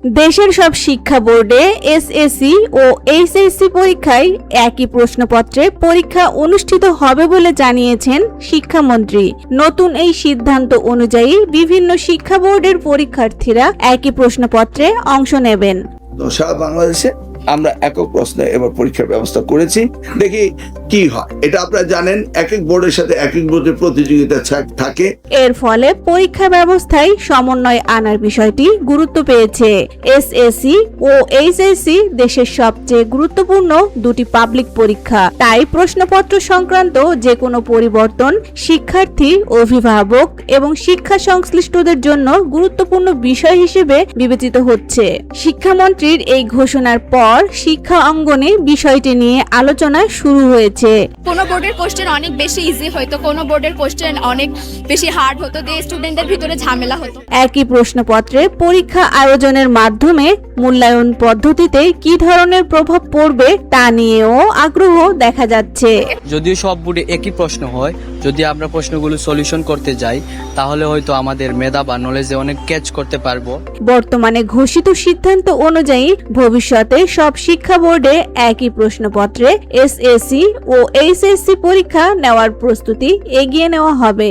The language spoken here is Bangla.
দেশের সব শিক্ষা বোর্ডে এসএসসি ও এইচএসসি পরীক্ষায় একই প্রশ্নপত্রে পরীক্ষা অনুষ্ঠিত হবে বলে জানিয়েছেন শিক্ষামন্ত্রী। নতুন এই সিদ্ধান্ত অনুযায়ী বিভিন্ন শিক্ষা বোর্ডের পরীক্ষার্থীরা একই প্রশ্নপত্রে অংশ নেবেন। সারা বাংলাদেশে আমরা একক প্রশ্নে এবার পরীক্ষার ব্যবস্থা করেছি, দেখি কি হয়। এটা আপনারা জানেন, এক এক বোর্ডের সাথে এক এক বোর্ডের প্রতিযোগিতা থাকে। এর ফলে পরীক্ষা ব্যবস্থায় সমন্বয় আনার বিষয়টি গুরুত্ব পেয়েছে। এসএসসি ও এইচএসসি দেশের সবচেয়ে গুরুত্বপূর্ণ দুটি পাবলিক পরীক্ষা, তাই প্রশ্নপত্র সংক্রান্ত যে কোনো পরিবর্তন শিক্ষার্থী, অভিভাবক এবং শিক্ষা সংশ্লিষ্টদের জন্য গুরুত্বপূর্ণ বিষয় হিসেবে বিবেচিত হচ্ছে। শিক্ষামন্ত্রীর এই ঘোষণার পর শিক্ষা অঙ্গনে বিষয়টি নিয়ে আলোচনা শুরু হয়েছে। কোনো বোর্ডের কোশ্চেন অনেক বেশি ইজি হতো, কোনো বোর্ডের কোশ্চেন অনেক বেশি হার্ড হতো, দিয়ে স্টুডেন্টদের ভিতরে ঝামেলা হতো। একই প্রশ্নপত্রে পরীক্ষা আয়োজনের মাধ্যমে মূল্যায়ন পদ্ধতিতে কি ধরনের প্রভাব পড়বে তা নিয়েও আগ্রহ দেখা যাচ্ছে। যদিও সব বোর্ডে একই প্রশ্ন হয়, যদি আমরা প্রশ্নগুলো সলিউশন করতে যাই তাহলে হয়তো আমাদের মেধা বা নলেজে অনেক ক্যাচ করতে পারবো। বর্তমানে ঘোষিত সিদ্ধান্ত অনুযায়ী ভবিষ্যতে সব শিক্ষা বোর্ডে একই প্রশ্নপত্রে এসএসসি ও এইচএসসি পরীক্ষা নেওয়ার প্রস্তুতি এগিয়ে নেওয়া হবে।